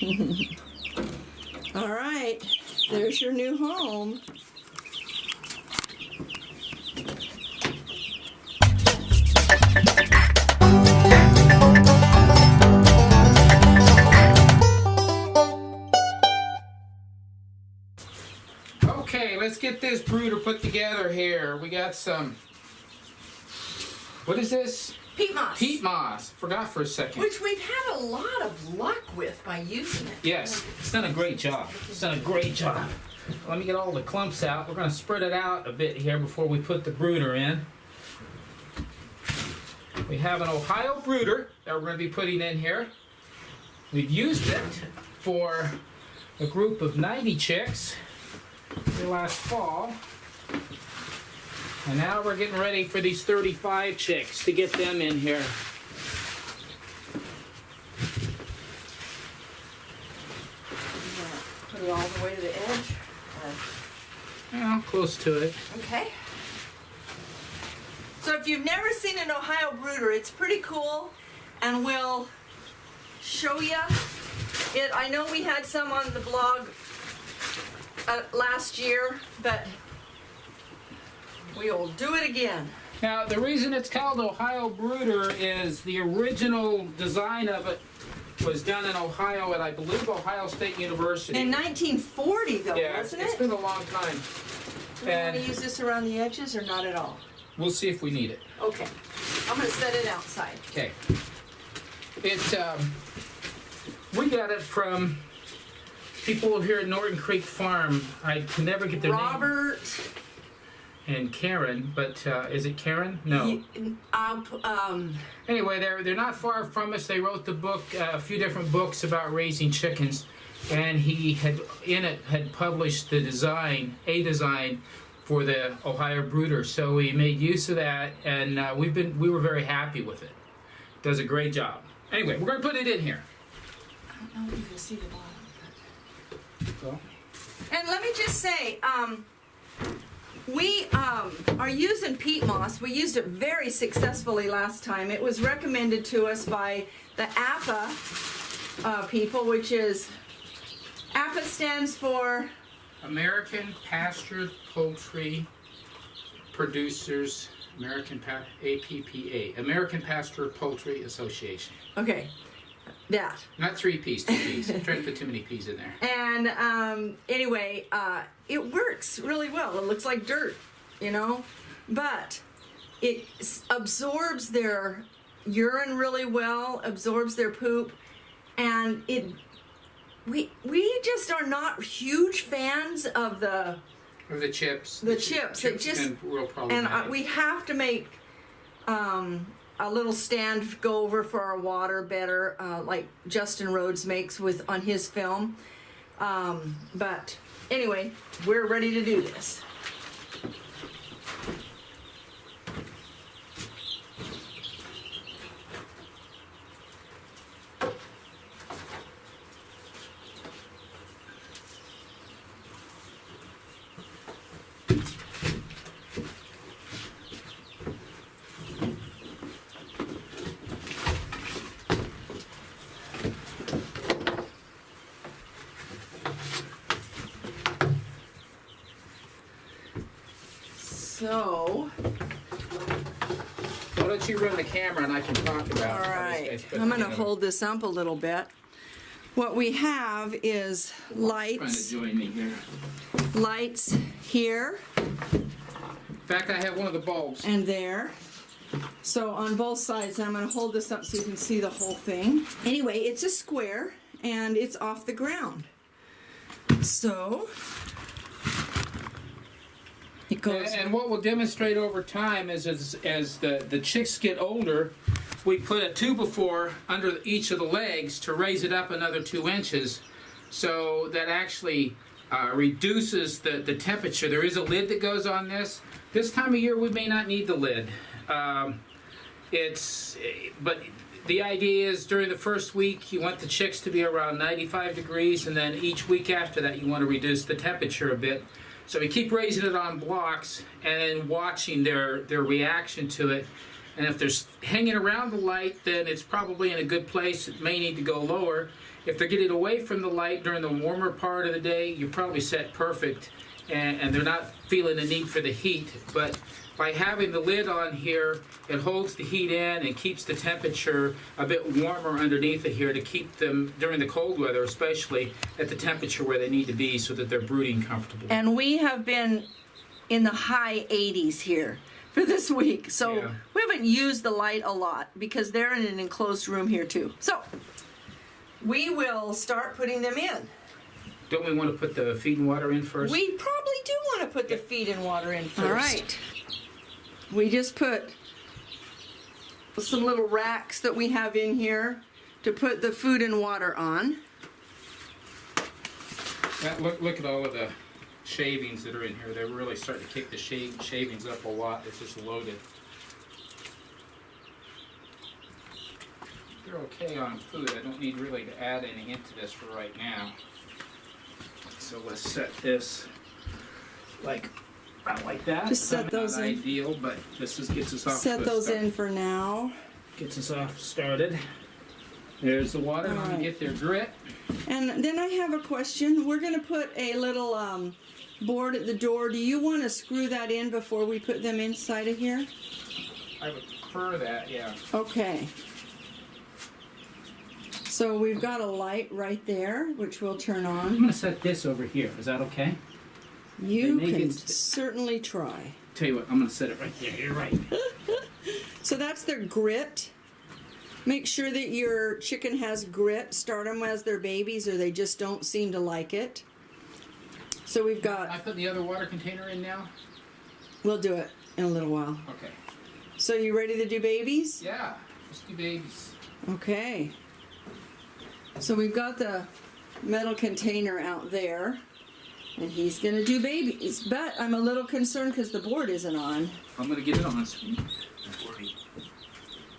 All right, there's your new home. Okay, let's get this brooder put together here. We got some, what is this? Peat moss. Peat moss. Forgot for a second. Which we've had a lot of luck with by using it. Yes, it's done a great job. It's done a great job. Let me get all the clumps out. We're going to spread it out a bit here before we put the brooder in. We have an Ohio Brooder that we're going to be putting in here. We've used it for a group of 90 chicks last fall. And now we're getting ready for these 35 chicks to get them in here. Put it all the way to the edge? Well, close to it. Okay. So if you've never seen an Ohio Brooder, it's pretty cool, and we'll show you it. I know we had some on the blog last year, but we'll do it again. Now, the reason it's called Ohio Brooder is the original design of it was done in Ohio at, I believe, Ohio State University. In 1940, though, Yeah, wasn't it's it? been a long time. Do you want And to use this around the edges or not at all? we'll see if we need it. Okay. I'm going to set it outside. Okay. We got it from people here at Norton Creek Farm. I can never get their name. Robert. And Karen, but is it Karen? No. Anyway, they're not far from us. They wrote the book, a few different books about raising chickens, and he had in it had published the design, a design for the Ohio Brooder. So we made use of that, and we were very happy with it. Does a great job. Anyway, we're going to put it in here. I don't know if you can see the bottom. So. And let me just say, we are using peat moss. We used it very successfully last time. It was recommended to us by the APA people, which is, APA stands for American Pastured Poultry Producers, APPA, American Pastured Poultry Association. okay, that. Not 3 P's, 2 P's. I'm trying to put too many P's in there. And anyway, it works really well. It looks like dirt, you know, but it absorbs their urine really well, absorbs their poop, and we just are not huge fans of the chips. The chips. It just been real problematic. and we have to make a little stand go over for our water better, like Justin Rhodes makes on his film. But anyway, we're ready to do this. So, Why don't you run the camera and I can talk about all how right, this guy's put I'm going to together. hold this up a little bit. What we have is lights, Trying to join me here. lights here In fact, I have one of the bulbs. and there. So on both sides, I'm going to hold this up so you can see the whole thing. Anyway, it's a square and it's off the ground. So it goes. And what we'll demonstrate over time is as the chicks get older, we put a 2x4 under each of the legs to raise it up another 2 inches, so that actually reduces the temperature. There is a lid that goes on this. This time of year we may not need the lid. But the idea is during the first week you want the chicks to be around 95 degrees, and then each week after that you want to reduce the temperature a bit. So we keep raising it on blocks and then watching their reaction to it. And if they're hanging around the light, then it's probably in a good place. It may need to go lower. If they're getting away from the light during the warmer part of the day, you're probably set perfect, and they're not feeling the need for the heat. But by having the lid on here, it holds the heat in and keeps the temperature a bit warmer underneath it here to keep them, during the cold weather especially, at the temperature where they need to be so that they're brooding comfortably. And we have been in the high 80s here for this week. So Yeah. we haven't used the light a lot because they're in an enclosed room here too. So we will start putting them in. Don't we want to put the feed and water in first? We probably do want to put the feed and water in first. All right. We just put some little racks that we have in here to put the food and water on. Look at all of the shavings that are in here. They're really starting to kick the shavings up a lot. It's just loaded. They're okay on food. I don't need really to add anything into this for right now. So let's set this like that. Just set Probably those not in. ideal, but this just gets us off. Set to a those start. in for now. Gets us off started. There's the water. All Let me right. get their grit. And then I have a question. We're going to put a little board at the door. Do you want to screw that in before we put them inside of here? I would prefer that, yeah. Okay. So we've got a light right there, which we'll turn I'm on. going to set this over here. Is that okay? You They make can it- certainly try. Tell you what, I'm going to set it right there. You're right. So that's their grit. Make sure that your chicken has grit. Start them as they're babies or they just don't seem to like it. So we've I got, put the other water container in now? we'll do it in a little while. Okay. So you ready to do babies? Yeah, let's do babies. Okay. So we've got the metal container out there. And he's going to do babies. But I'm a little concerned because the board isn't on. I'm going to get it on, sweetie. Don't worry.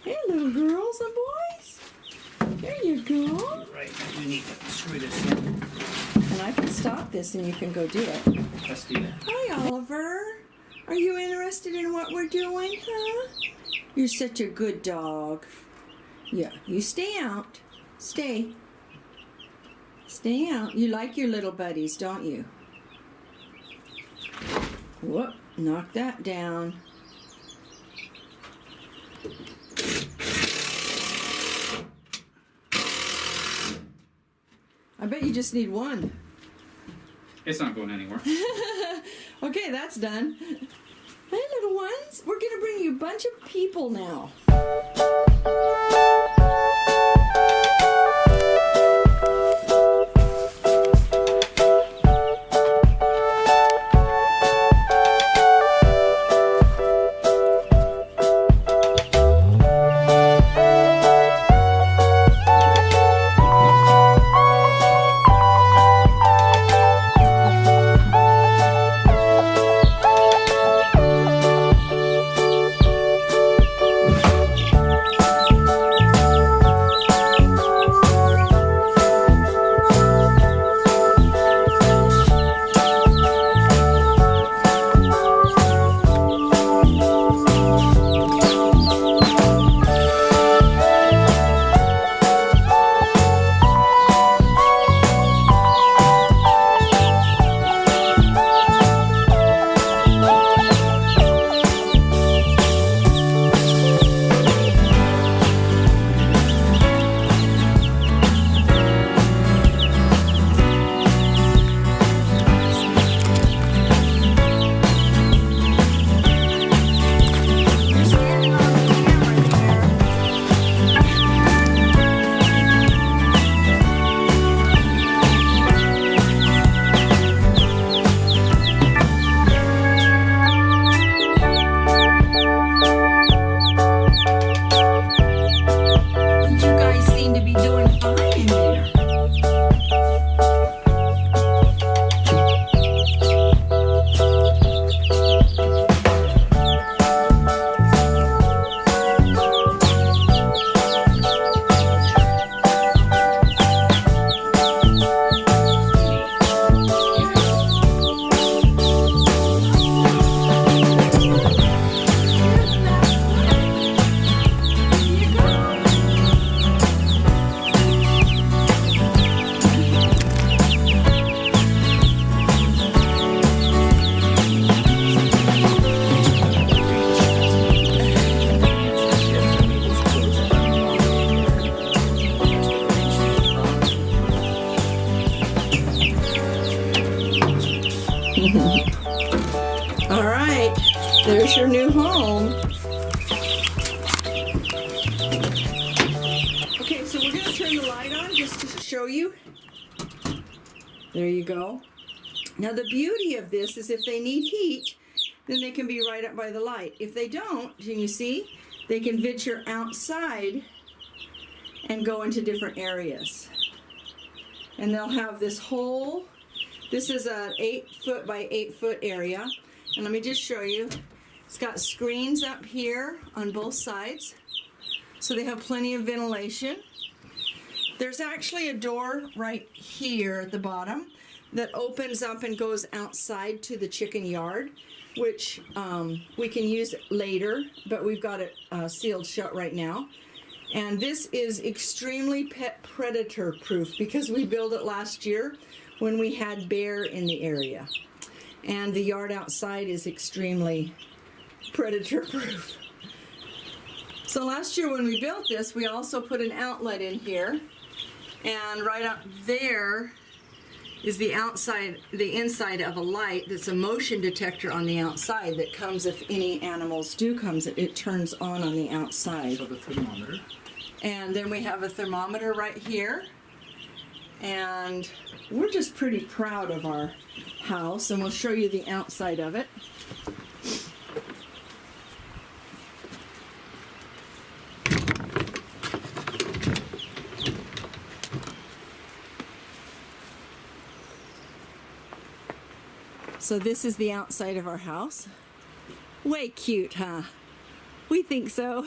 Hey, little girls and boys. There you go. Right, I do need to screw this in. And I can stop this and you can go do it. Let's do that. Hi, Oliver. Are you interested in what we're doing, huh? You're such a good dog. Yeah, you stay out. Stay. Stay out. You like your little buddies, don't you? Whoop, knock that down. I bet you just need one. It's not going anywhere. Okay, that's done. Hey, little ones. We're going to bring you a bunch of people now. All right, there's your new home. Okay, so we're going to turn the light on just to show you. There you go. Now the beauty of this is if they need heat, then they can be right up by the light. If they don't, can you see? They can venture outside and go into different areas. And they'll have this whole, this is an 8-foot by 8-foot area. And let me just show you. It's got screens up here on both sides, so they have plenty of ventilation. There's actually a door right here at the bottom that opens up and goes outside to the chicken yard, which we can use later, but we've got it sealed shut right now. And this is extremely pet predator proof because we built it last year when we had bear in the area. And the yard outside is extremely predator proof. So last year when we built this, we also put an outlet in here. And right up there is the outside, the inside of a light that's a motion detector on the outside that comes if any animals do come, it turns on the outside. So the thermometer. And then we have a thermometer right here. And we're just pretty proud of our house, and we'll show you the outside of it. So this is the outside of our house. Way cute, huh? We think so.